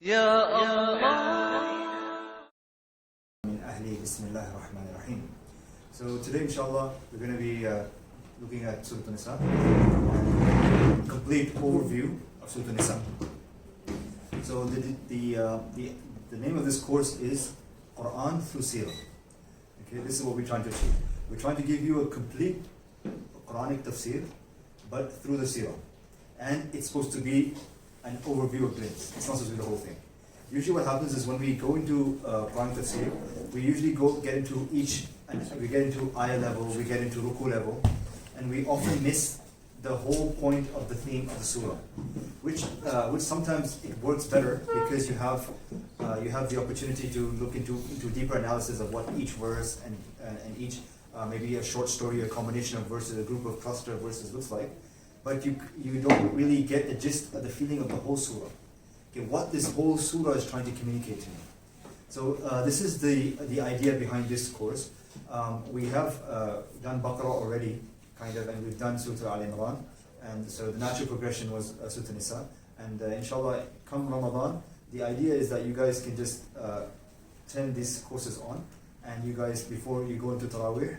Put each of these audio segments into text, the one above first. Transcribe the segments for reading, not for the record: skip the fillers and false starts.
يا الله. So today, inshallah, we're going to be looking at Surah Nisa, complete overview of Surah Nisa. So the name of this course is Quran through Seerah. Okay, this is what we're trying to achieve. We're trying to give you a complete Quranic tafsir, but through the Seerah. And it's supposed to be an overview of glimpse. It's not supposed to be the whole thing. Usually what happens is when we go into Quranic tafsir, we usually get into each, and we get into ayah level, we get into ruku level, and we often miss the whole point of the theme of the surah, which sometimes it works better because you have the opportunity to look into deeper analysis of what each verse and each maybe a short story, a combination of verses, a group of cluster of verses looks like, but you don't really get the gist of the feeling of the whole surah. Okay, what this whole surah is trying to communicate to me. So this is the idea behind this course. We have done Baqarah already, kind of, and we've done Surah Al-Imran, and so the natural progression was Surah Nisa. And inshallah, come Ramadan, the idea is that you guys can just turn these courses on, and you guys, before you go into Taraweeh,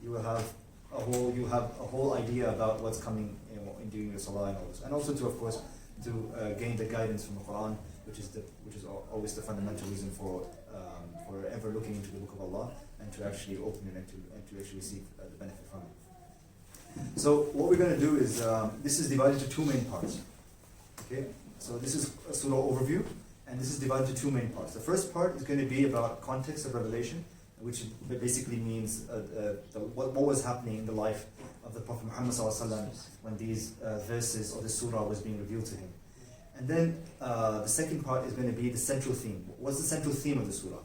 you have a whole idea about what's coming in doing your salah and all this, and also to, of course, to gain the guidance from the Quran, which is always the fundamental reason for ever looking into the Book of Allah, and to actually open it and to actually receive the benefit from it. So what we're going to do is, this is divided into two main parts. Okay, so this is a surah overview, and this is divided into two main parts. The first part is going to be about context of revelation, which basically means what was happening in the life of the Prophet Muhammad ﷺ when these verses or the surah was being revealed to him. And then the second part is going to be the central theme. What's the central theme of the surah?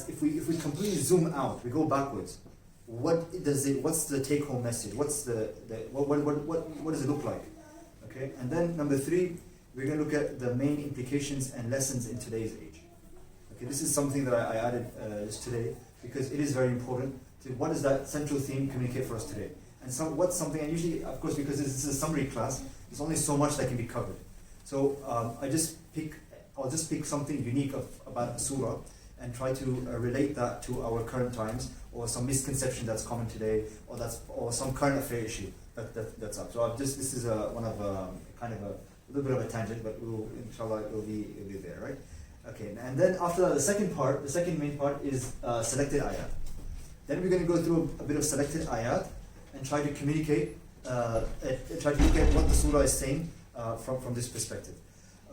If we completely zoom out, we go backwards. What's the take-home message? What does it look like? Okay, and then number three, we're going to look at the main implications and lessons in today's age. Okay, this is something that I added just today because it is very important. What does that central theme communicate for us today? And what's something, and usually, of course, because this is a summary class, there's only so much that can be covered. So I'll just pick something unique about a surah and try to relate that to our current times, or some misconception that's common today, or some current affair issue that's up. So this is one of kind of a little bit of a tangent, but inshallah it will be there, right? Okay, and then after that, the second main part is selected ayat. Then we're going to go through a bit of selected ayat and try to communicate, try to look at what the surah is saying from this perspective.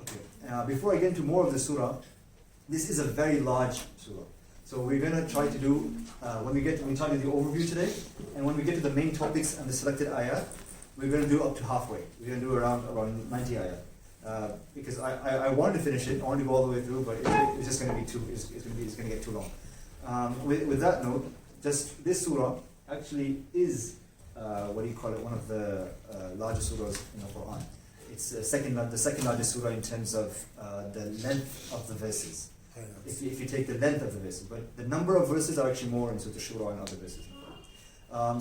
Okay, before I get into more of the surah, this is a very large surah. So we're going to try to do, we try to do the overview today, and when we get to the main topics and the selected ayat, we're going to do up to halfway. We're going to do around 90 ayat. Because I wanted to finish it, I wanted to go all the way through, but it's just going to be it's going to get too long. With that note, just this surah actually is one of the largest surahs in the Quran. It's the second largest surah in terms of the length of the verses. If you take the length of the verses, but the number of verses are actually more in Surah Shura and other verses.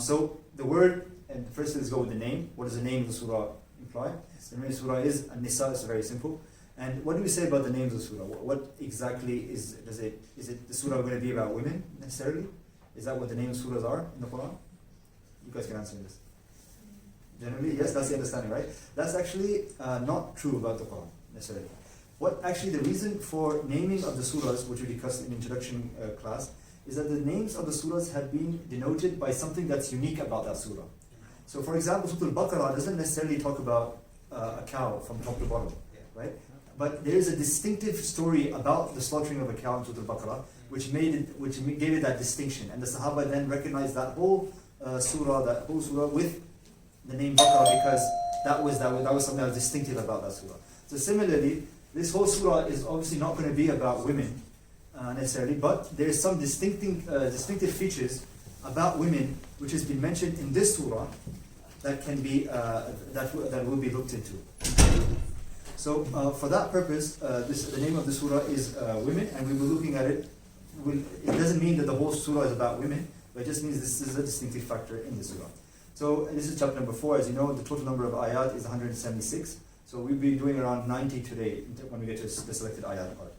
So the word, and first let's go with the name. What does the name of the surah imply? The name of the surah is An-Nisa. It's very simple. And what do we say about the names of the surah? What exactly is it the surah going to be about women necessarily? Is that what the names of surahs are in the Quran? You guys can answer this. Generally, yes, that's the understanding, right? That's actually not true about the Quran necessarily. The reason for naming of the surahs, which we discussed in introduction class, is that the names of the surahs have been denoted by something that's unique about that surah. So for example, Surah Al-Baqarah doesn't necessarily talk about a cow from top to bottom, right? But there is a distinctive story about the slaughtering of a cow in Surah Al-Baqarah, which gave it that distinction. And the Sahaba then recognized that whole surah with the name Baqarah, because that was something that was distinctive about that surah. So similarly, this whole surah is obviously not going to be about women necessarily, but there is some distinctive features about women which has been mentioned in this surah that can be that will be looked into. So for that purpose, the name of the surah is women, and we were looking at it. It doesn't mean that the whole surah is about women, but it just means this is a distinctive factor in the surah. So this is chapter number 4. As you know, the total number of ayat is 176. So we'll be doing around 90 today when we get to the selected ayat part.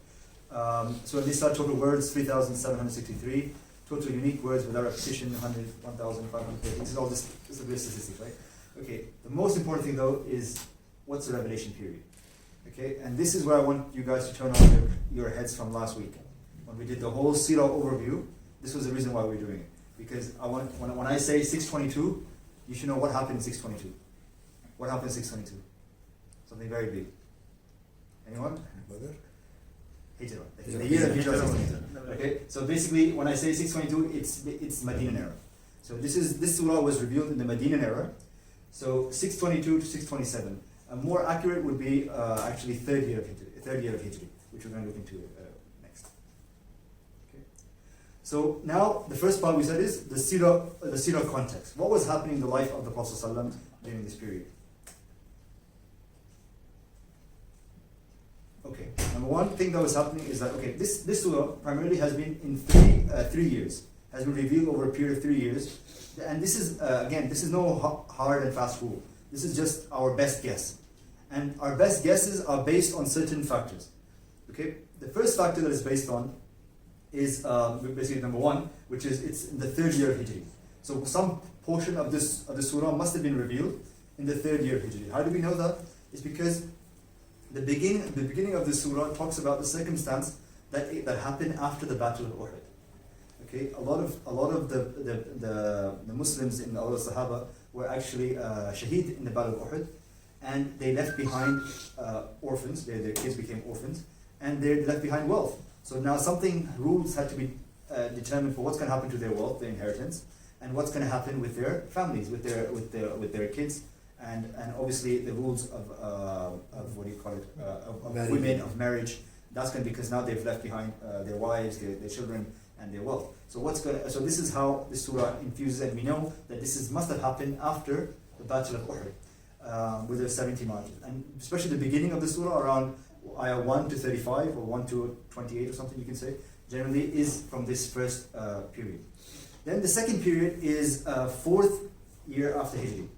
So in Nisa, total words 3,763, total unique words without repetition 1,500. This is all just a bit of statistics, right? Okay, the most important thing though is what's the revelation period? Okay, and this is where I want you guys to turn on your heads from last week. When we did the whole Seerah overview, this was the reason why we're doing it. Because I want, when I say 622, you should know what happened in 622. What happened in 622? Something very big. Anyone? Hijrah. The year of Hijrah is 622. Okay, so basically when I say 622, it's Medinan era. So this surah was revealed in the Medinan era. So 622 to 627. More accurate would be actually third year of Hijri, which we're going to look into next. Okay. So now the first part we said is the Seerah context. What was happening in the life of the Prophet ﷺ during this period? Okay. Number one thing that was happening is that this surah primarily has been in 3 years, has been revealed over a period of 3 years, and this is again, this is no hard and fast rule. This is just our best guess. And our best guesses are based on certain factors. Okay? The first factor that is based on is basically number one, which is it's in the third year of Hijri. So some portion of the surah must have been revealed in the third year of Hijri. How do we know that? It's because the beginning of the surah talks about the circumstance that happened after the Battle of Uhud. Okay? A lot of the Muslims in all the Sahaba were actually shaheed in the Battle of Uhud, and they left behind orphans. Their kids became orphans, and they left behind wealth. So now rules had to be determined for what's going to happen to their wealth, their inheritance, and what's going to happen with their families, with their kids, and obviously the rules of what do you call it, of women, of marriage. That's going to be because now they've left behind their wives, their children, and their wealth. So so this is how the surah infuses, and we know that must have happened after the Battle of Uhud, with the 70 marches, and especially the beginning of the surah around ayah 1 to 35 or 1 to 28 or something you can say, generally is from this first period. Then the second period is 4th year after Hijri.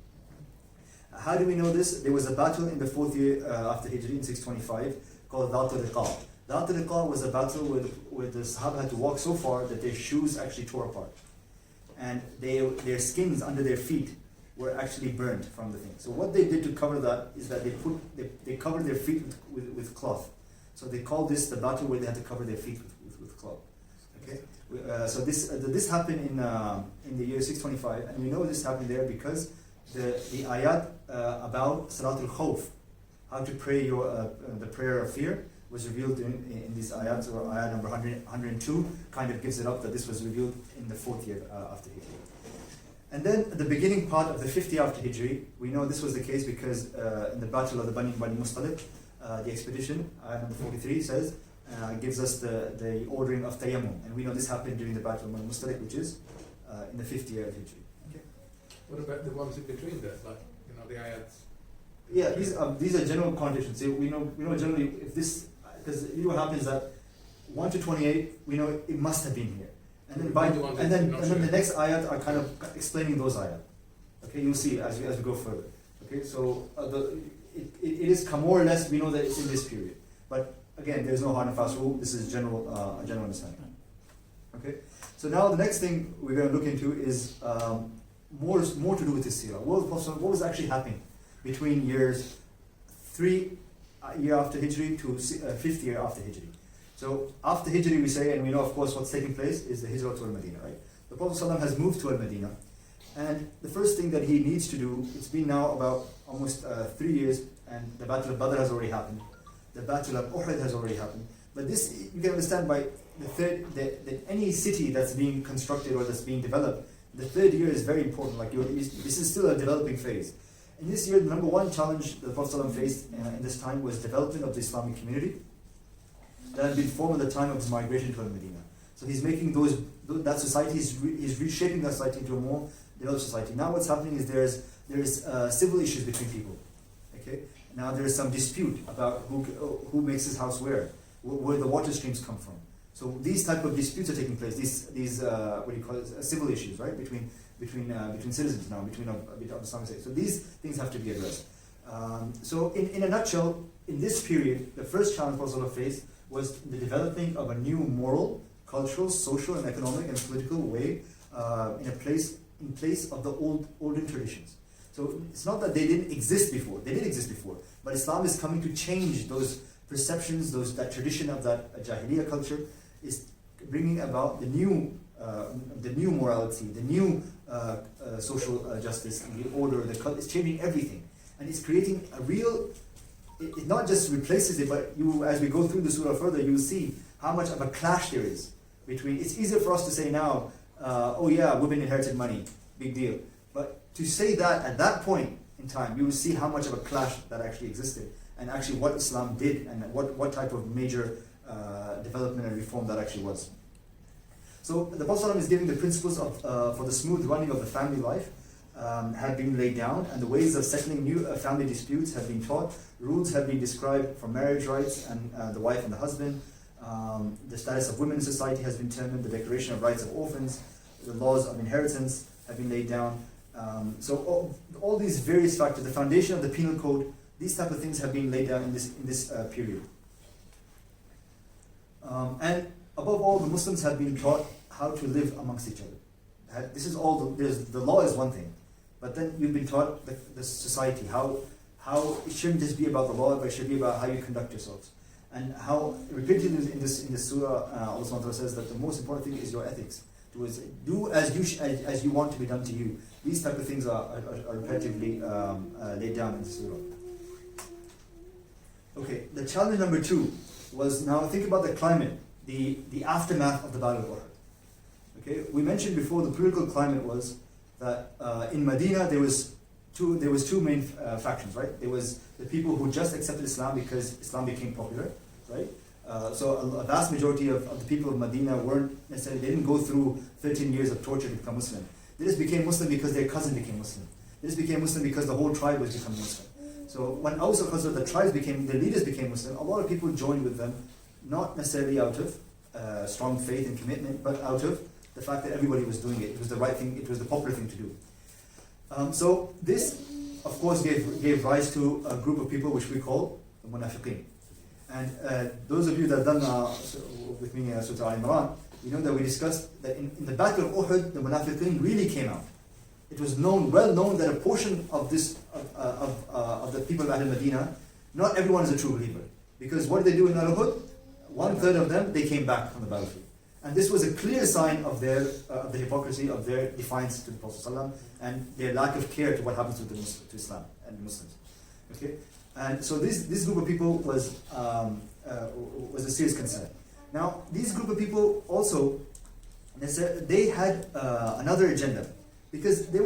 How do we know this? There was a battle in the 4th year after Hijri in 625 called Dhat al-Riqa. Dhat al-Riqa was a battle where the Sahaba had to walk so far that their shoes actually tore apart, and their skins under their feet were actually burned from the thing. So what they did to cover that is that they covered their feet with cloth. So they called this the battle where they had to cover their feet with cloth. Okay. So this happened in the year 625, and we know this happened there because the ayat about Salatul Khawf, how to pray the prayer of fear, was revealed in these ayats, or ayat number 102 kind of gives it up that this was revealed in the 4th year after Hijri. And then the beginning part of the 5th year after Hijri, we know this was the case because in the battle of the Bani Mustaliq, the expedition, ayat number 43 says, gives us the ordering of tayammum, and we know this happened during the battle of Bani Mustaliq, which is in the 5th year of Hijri. Okay. What about the ones in between there, like the ayats? Yeah, these are general conditions. So we know generally if this, because what happens that 1 to 28, we know it must have been here, and then the next ayat are kind of explaining those ayat. Okay, you'll see as we go further. Okay, so it is more or less we know that it's in this period, but again, there's no hard and fast rule. This is a general understanding. Okay, so now the next thing we're going to look into is more to do with this seerah. What was actually happening between years 3 year after Hijri to 5th year after Hijri. So after Hijri we say, and we know of course what's taking place is the Hijrah to Al-Madinah, right? The Prophet ﷺ has moved to Al-Madinah, and the first thing that he needs to do, it's been now about almost 3 years, and the Battle of Badr has already happened, the Battle of Uhud has already happened, but this, you can understand by the third, that any city that's being constructed or that's being developed, the 3rd year is very important. Like this is still a developing phase. In this year, the number one challenge the Prophet ﷺ faced in this time was development of the Islamic community that had been formed at the time of his migration to Al-Madinah. So he's making that society, he's reshaping that society into a more developed society. Now what's happening is there's civil issues between people. Okay. Now there is some dispute about who makes his house where the water streams come from. So these type of disputes are taking place. These what do you call it? Civil issues, right? Between citizens now, between Islamic State. So these things have to be addressed. So in a nutshell, in this period, the first challenge Prophet faced was the developing of a new moral, cultural, social, and economic and political way in place of the olden traditions. So it's not that they didn't exist before; they did exist before, but Islam is coming to change those perceptions, that tradition of that Jahiliyyah culture is bringing about the new morality, the new social justice, the order, it's changing everything, and it's creating a real. It not just replaces it, but as we go through the surah further, you will see how much of a clash there is between. It's easier for us to say now, oh yeah, women inherited money, big deal. But to say that at that point in time, you will see how much of a clash that actually existed, and actually what Islam did, and what type of major development and reform that actually was. So the Prophet ﷺ is giving the principles for the smooth running of the family life have been laid down, and the ways of settling new family disputes have been taught. Rules have been described for marriage rights and the wife and the husband. The status of women in society has been determined. The declaration of rights of orphans, the laws of inheritance have been laid down. So all these various factors, the foundation of the penal code, these type of things have been laid down in this period. And above all, the Muslims have been taught how to live amongst each other. This is all. The law is one thing, but then you've been taught the society how it shouldn't just be about the law, but it should be about how you conduct yourselves, and how repeatedly in this surah, Allah Subhanahu wa Taala says that the most important thing is your ethics. Do as you want to be done to you. These type of things are repetitively laid down in the surah. Okay, the challenge number 2 was, now think about the climate, the aftermath of the Battle of Uhud. Okay, we mentioned before the political climate was that in Medina there was two main factions, right? There was the people who just accepted Islam because Islam became popular, right? So a vast majority of the people of Medina they didn't go through 13 years of torture to become Muslim. They just became Muslim because their cousin became Muslim. They just became Muslim because the whole tribe was becoming Muslim. So when Aus and Khazraj, the leaders became Muslim, a lot of people joined with them, not necessarily out of strong faith and commitment, but out of the fact that everybody was doing it. It was the right thing, it was the popular thing to do. So this, of course, gave rise to a group of people which we call the Munafiqeen. And those of you that have done with me Surah Al-Imran, you know that we discussed that in the Battle of Uhud, the Munafiqeen really came out. It was well known that a portion of the people of Medina, not everyone is a true believer. Because what did they do in Uhud? 1/3 of them, they came back from the battlefield. And this was a clear sign of the hypocrisy, of their defiance to the Prophet ﷺ, and their lack of care to what happens to Islam and Muslims. Okay, and so this group of people was a serious concern. Now, these group of people also, they had another agenda, because the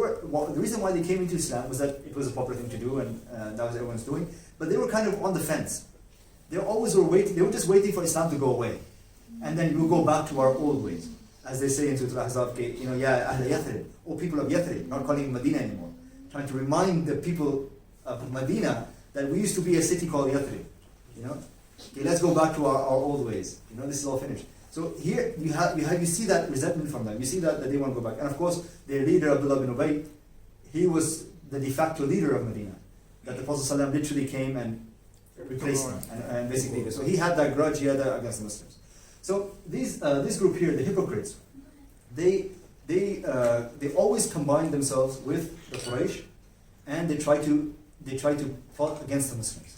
reason why they came into Islam was that it was a popular thing to do, and that was everyone's doing. But they were kind of on the fence. They were just waiting for Islam to go away, and then we'll go back to our old ways, as they say in Surah Al-Ahzab, ya Ahl Yathrib, or people of Yathrib, not calling it Medina anymore, trying to remind the people of Medina that we used to be a city called Yathrib. Okay, let's go back to our old ways. This is all finished. So here you see that resentment from them. You see that they want to go back. And of course, their leader, Abdullah bin Ubay, he was the de facto leader of Medina. That the Prophet ﷺ literally came and replaced him. And basically, so he had that grudge, he had that against the Muslims. So this group here, the hypocrites, they always combine themselves with the Quraysh, and they try to fight against the Muslims.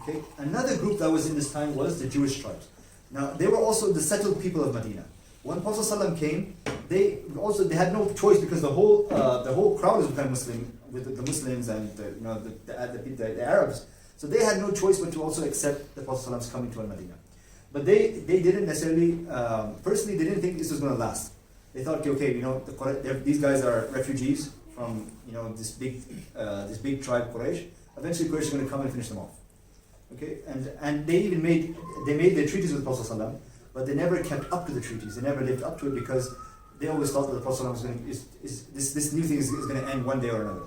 Okay. Another group that was in this time was the Jewish tribes. Now they were also the settled people of Medina. When Prophet ﷺ came, they had no choice, because the whole crowd has become Muslim, with the Muslims and the Arabs. So they had no choice but to also accept the Prophet ﷺ's coming to Medina. But they didn't necessarily, personally, they didn't think this was going to last. They thought, okay, these guys are refugees from this big tribe Quraysh. Eventually Quraysh is going to come and finish them off. Okay, and they even made their treaties with the Prophet ﷺ, but they never kept up to the treaties. They never lived up to it, because they always thought that the Prophet ﷺ this new thing is going to end one day or another.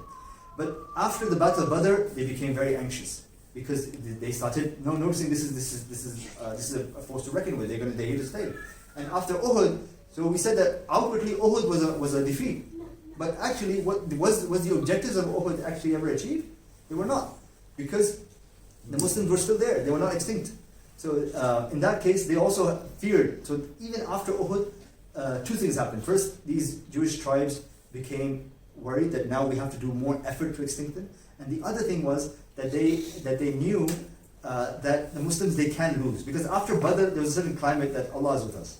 But after the Battle of Badr, they became very anxious, because they started noticing this is a force to reckon with. They're here to stay. And after Uhud, so we said that outwardly Uhud was a defeat, but actually, what was the objectives of Uhud actually ever achieved? They were not. Because the Muslims were still there, they were not extinct. So in that case, they also feared. So even after Uhud, two things happened. First, these Jewish tribes became worried that now we have to do more effort to extinct them. And the other thing was that they knew that the Muslims, they can lose. Because after Badr, there was a certain climate that Allah is with us.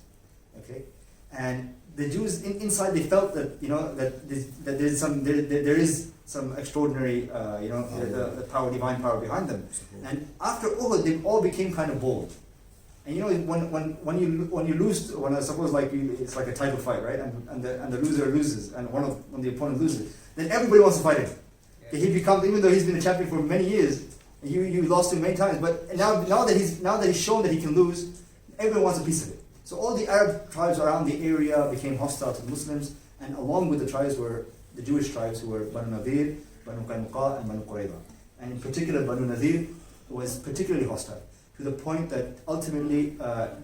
Okay? And the Jews inside, they felt that, that there is some extraordinary, the power, divine power behind them. And after Uhud, they all became kind of bold. And when you lose, I suppose it's like a title fight, right? And the loser loses, and when the opponent loses, then everybody wants to fight him. Okay, he becomes, even though he's been a champion for many years, you lost him many times, but now that he's shown that he can lose, everyone wants a piece of it. So all the Arab tribes around the area became hostile to the Muslims, and along with the tribes were the Jewish tribes, who were Banu Nadir, Banu Qaynuqa, and Banu Qurayza. And in particular, Banu Nadir was particularly hostile, to the point that ultimately,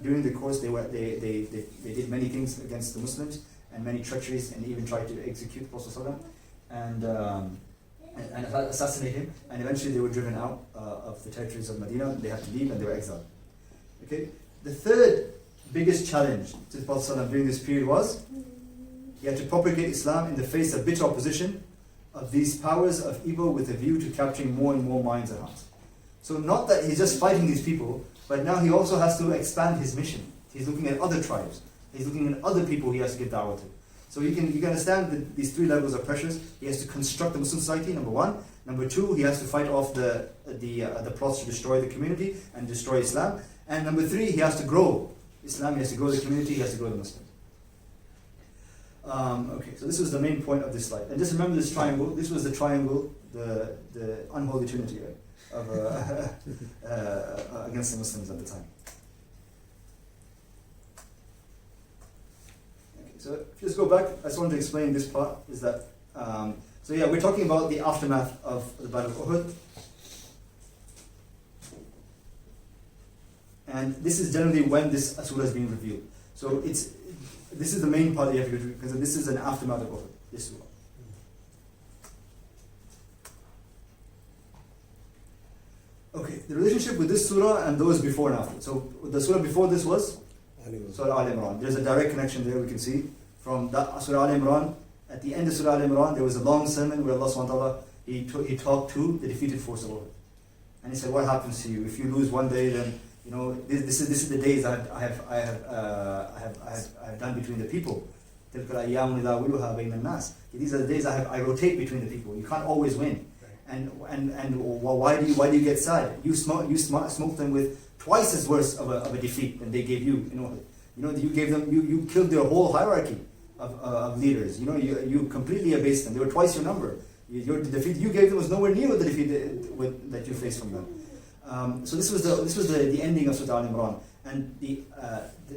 during the course, they did many things against the Muslims, and many treacheries, and even tried to execute Prophet ﷺ, and assassinate him. And eventually, they were driven out of the territories of Medina. They had to leave, and they were exiled. Okay. The third biggest challenge to the Prophet ﷺ during this period was he had to propagate Islam in the face of bitter opposition of these powers of evil, with a view to capturing more and more minds and hearts. So not that he's just fighting these people, but now he also has to expand his mission. He's looking at other tribes. He's looking at other people he has to give da'wah to. So you can understand that these three levels of pressures. He has to construct the Muslim society, number one. Number two, he has to fight off the plots to destroy the community and destroy Islam. And number three, he has to grow Islam, he has to grow the community, he has to grow the Muslims. Okay, so this was the main point of this slide. And just remember this triangle. This was the triangle, the unholy trinity, right, of against the Muslims at the time. Okay, so if you just go back, I just wanted to explain this part, is that, so yeah, we're talking about the aftermath of the Battle of Uhud. And this is generally when this surah is being revealed. So this is the main part that you have to do, because this is an aftermath of Uhud, this surah. Okay, the relationship with this surah and those before and after. So the surah before this was Surah Al-Imran. There's a direct connection there, we can see. From that Surah Al-Imran, at the end of Surah Al-Imran, there was a long sermon where Allah SWT, he talked to the defeated force of Uhud. And he said, what happens to you? If you lose one day, then this is the days I have done between the people. These are the days I rotate between the people. You can't always win. And why do you get sad? You smoke them with twice as worse of a defeat than they gave you. You gave them, you killed their whole hierarchy of leaders. You completely abased them. They were twice your number. The defeat you gave them was nowhere near the defeat that you faced from them. So this was the ending of Surah Al-Imran, and the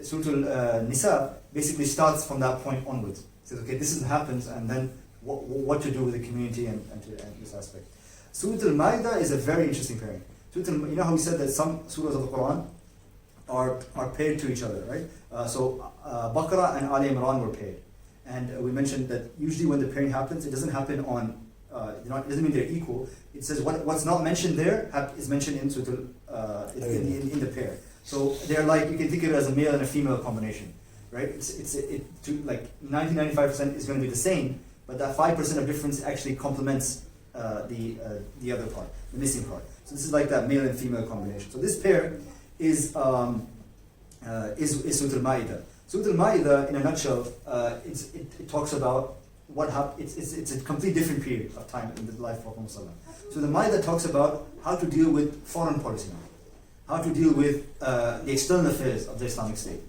Surah Nisa basically starts from that point onwards. It says, okay, this happens, and then what to do with the community and this aspect. Surah Al-Ma'idah is a very interesting pairing. You know how we said that some surahs of the Quran are paired to each other, right? So Baqarah and Ali Imran were paired, and we mentioned that usually when the pairing happens, it doesn't happen on. It doesn't mean they're equal. It says what's not mentioned there is mentioned in in the pair. So they're like, you can think of it as a male and a female combination, right? Like 90-95% is going to be the same, but that 5% of difference actually complements the other part, the missing part. So this is like that male and female combination. So this pair is Surah Al-Ma'idah. Surah Al-Ma'idah, in a nutshell, it talks about what happened. It's a completely different period of time in the life of Muhammad. So the Ma'idah talks about how to deal with foreign policy now, how to deal with the external affairs of the Islamic State,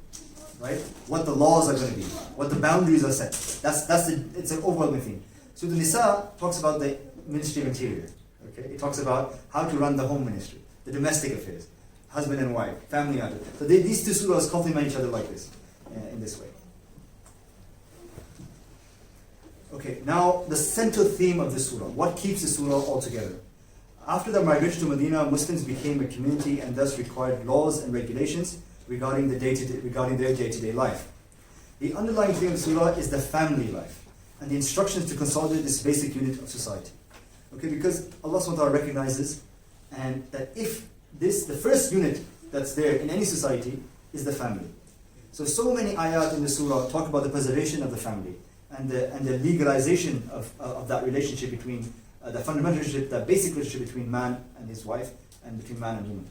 right? What the laws are going to be, what the boundaries are set. It's an overwhelming theme. So the Nisa talks about the Ministry of Interior. Okay, it talks about how to run the home ministry, the domestic affairs, husband and wife, family matters. So these two surahs complement each other like this, in this way. Okay, now the central theme of this surah. What keeps the surah all together? After the migration to Medina, Muslims became a community and thus required laws and regulations regarding their day-to-day life. The underlying theme of the surah is the family life and the instructions to consolidate this basic unit of society. Okay, because Allah SWT recognizes and that if the first unit that's there in any society is the family. So many ayat in the surah talk about the preservation of the family and the legalization of that relationship between the fundamental relationship, that basic relationship between man and his wife and between man and woman.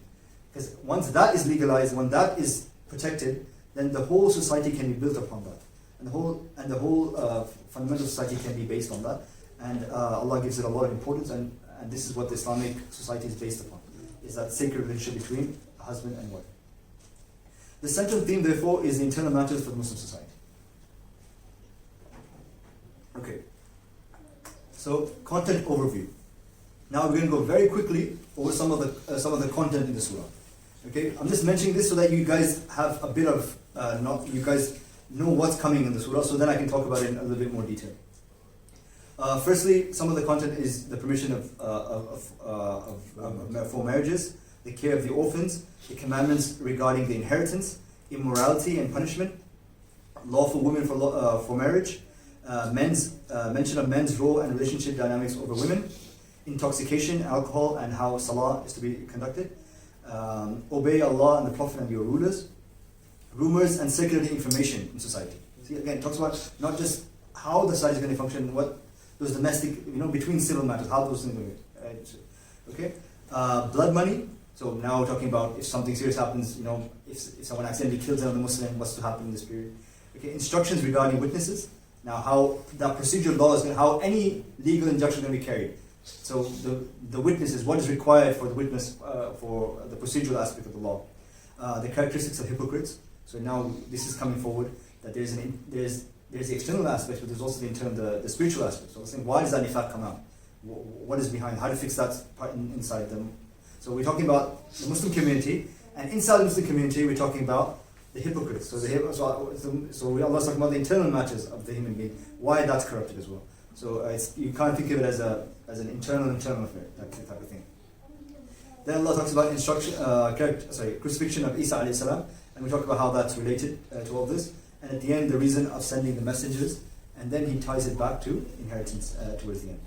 Because once that is legalized, when that is protected, then the whole society can be built upon that, and the whole fundamental society can be based on that. And Allah gives it a lot of importance, and this is what the Islamic society is based upon, is that sacred relationship between husband and wife. The central theme, therefore, is the internal matters for the Muslim society. Okay. So, content overview. Now we're going to go very quickly over some of the content in the surah. Okay, I'm just mentioning this so that you guys have a bit of you guys know what's coming in the surah, so then I can talk about it in a little bit more detail. Firstly, some of the content is the permission for marriages, the care of the orphans, the commandments regarding the inheritance, immorality and punishment, law for women for marriage, mention of men's role and relationship dynamics over women, intoxication, alcohol, and how salah is to be conducted, obey Allah and the Prophet and your rulers, rumors and circulating information in society. See, again, it talks about not just how the society is going to function, what those domestic, between civil matters, how those things are going to, right? Okay, blood money. So now we're talking about if something serious happens, if someone accidentally kills another Muslim, what's to happen in this period. Okay, instructions regarding witnesses. Now how that procedural law is going to, how any legal injunction is going to be carried. So the witnesses, what is required for the witness for the procedural aspect of the law. The characteristics of hypocrites. So now this is coming forward, that there's the external aspect, but there's also the internal, the spiritual aspect. So I was saying, why does that nifaq come out? What is behind? How to fix that part inside them? So we're talking about the Muslim community, and inside the Muslim community, we're talking about the hypocrites. So Allah is talking about the internal matters of the human being, why that's corrupted as well. So you can't think of it as an internal affair, that type of thing. Then Allah talks about crucifixion of Isa alayhi salam, and we talk about how that's related to all this. And at the end, the reason of sending the messengers, and then he ties it back to inheritance towards the end.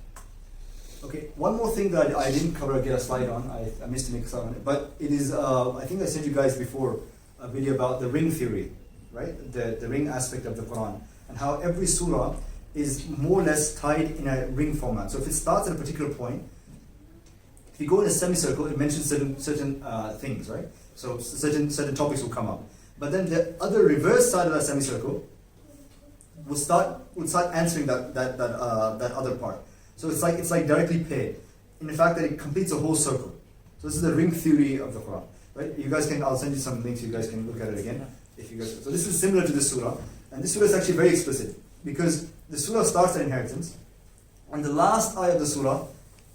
Okay, one more thing that I didn't cover, get a slide on, I missed to make a slide on it, but it is, I think I sent you guys before a video about the ring theory, right? The ring aspect of the Quran, and how every surah is more or less tied in a ring format. So if it starts at a particular point, if you go in a semicircle, it mentions certain things, right? So certain topics will come up. But then the other reverse side of that semicircle would start answering that other part. So it's like directly paired, in the fact that it completes a whole circle. So this is the ring theory of the Quran, right? You guys I'll send you some links. You guys can look at it again if you guys. So this is similar to this surah, and this surah is actually very explicit because the surah starts at inheritance, and the last ayah of the surah,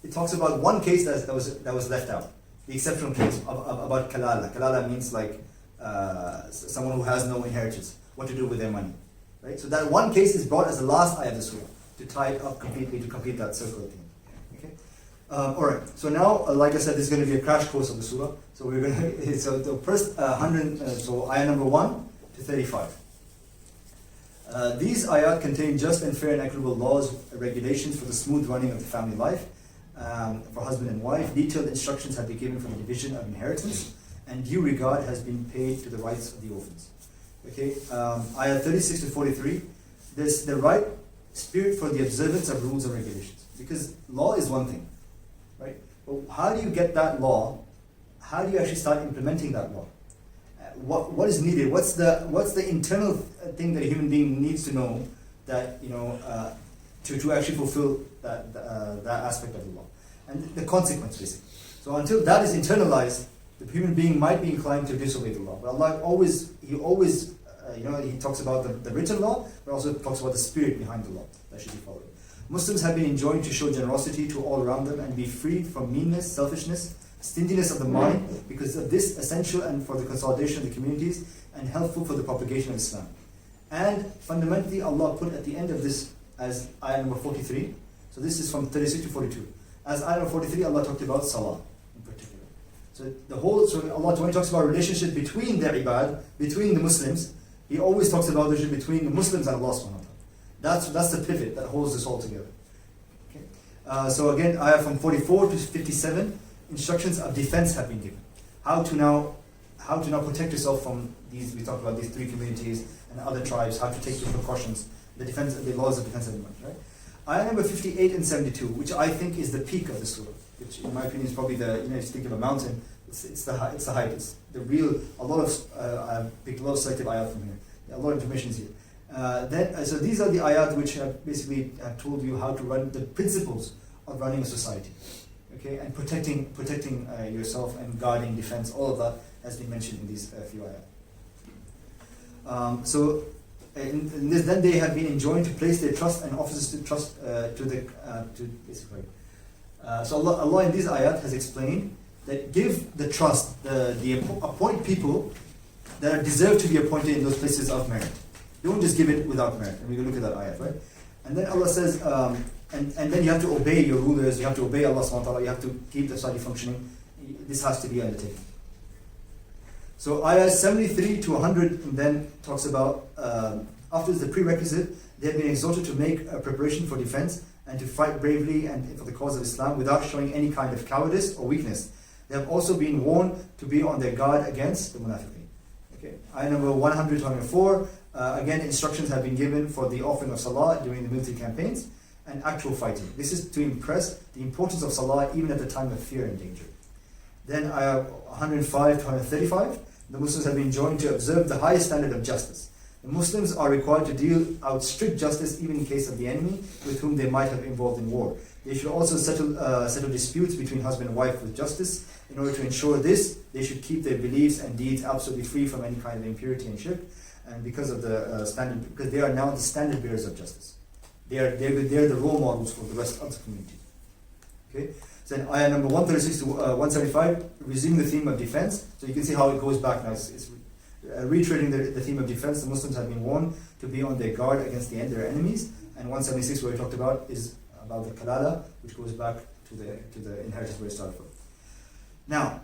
it talks about one case that was left out, the exceptional case about kalala. Kalala means like someone who has no inheritance, what to do with their money, right? So that one case is brought as the last ayah of the surah to tie it up completely, to complete that circle thing. Okay. All right. So now, like I said, this is going to be a crash course of the surah. So we're going to. So the first 100. So ayah number 1 to 35. These ayat contain just and fair and equitable laws, regulations for the smooth running of the family life, for husband and wife. Detailed instructions have been given for the division of inheritance, and due regard has been paid to the rights of the orphans. Okay, ayah 36 to 43. There's the right spirit for the observance of rules and regulations. Because law is one thing, right? But how do you get that law? How do you actually start implementing that law? What is needed? What's the internal thing that a human being needs to know that to actually fulfill that aspect of the law, and the consequence basically. So until that is internalized, the human being might be inclined to disobey the law. But Allah he talks about the written law, but also talks about the spirit behind the law that should be followed. Muslims have been enjoined to show generosity to all around them and be free from meanness, selfishness, stinginess of the mind, because of this essential and for the consolidation of the communities and helpful for the propagation of Islam. And fundamentally, Allah put at the end of this as ayah number 43. So this is from 36 to 42. As ayah number 43, Allah talked about salah in particular. So Allah, when He talks about relationship between the ibad, between the Muslims, He always talks about the relationship between the Muslims and Allah subhanahu wa ta'ala. That's the pivot that holds this all together. Okay. So again, ayah from 44 to 57. instructions of defense have been given. How to now protect yourself from these. We talked about these three communities and other tribes. How to take your precautions, the laws of defense of the month, right? Ayah number 58 and 72, which I think is the peak of the surah, which in my opinion is probably if you think of a mountain, it's the height. It's the real. I've picked a lot of selective ayat from here. A lot of information is here. So these are the ayat which have basically told you how to run the principles of running a society, okay, and protecting yourself and guarding defense. All of that has been mentioned in these few ayat. In this, then they have been enjoined to place their trust and officers to trust so Allah in these ayat has explained that give the trust, appoint people that are deserved to be appointed in those places of merit. Don't just give it without merit. And we can look at that ayat, right? And then Allah says, and then you have to obey your rulers, you have to obey Allah subhanahu wa ta'ala, you have to keep the society functioning. This has to be undertaken. So ayah 73 to 100 then talks about, after the prerequisite, they have been exhorted to make a preparation for defense and to fight bravely and for the cause of Islam without showing any kind of cowardice or weakness. They have also been warned to be on their guard against the munafiqeen. Okay. Ayah number 100 to 104, again instructions have been given for the offering of salah during the military campaigns and actual fighting. This is to impress the importance of salah even at the time of fear and danger. Then ayah 105 to 135, the Muslims have been enjoined to observe the highest standard of justice. The Muslims are required to deal out strict justice even in case of the enemy with whom they might have involved in war. They should also settle disputes between husband and wife with justice. In order to ensure this, they should keep their beliefs and deeds absolutely free from any kind of impurity and shirk. And because of the because they are now the standard bearers of justice. They are the role models for the rest of the community. Okay. So in ayah number 136 to 175, resuming the theme of defense. So you can see how it goes back now. It's reiterating the theme of defense. The Muslims have been warned to be on their guard against their enemies. And 176, where we talked about, is about the kalala, which goes back to the inheritance where it started from. Now,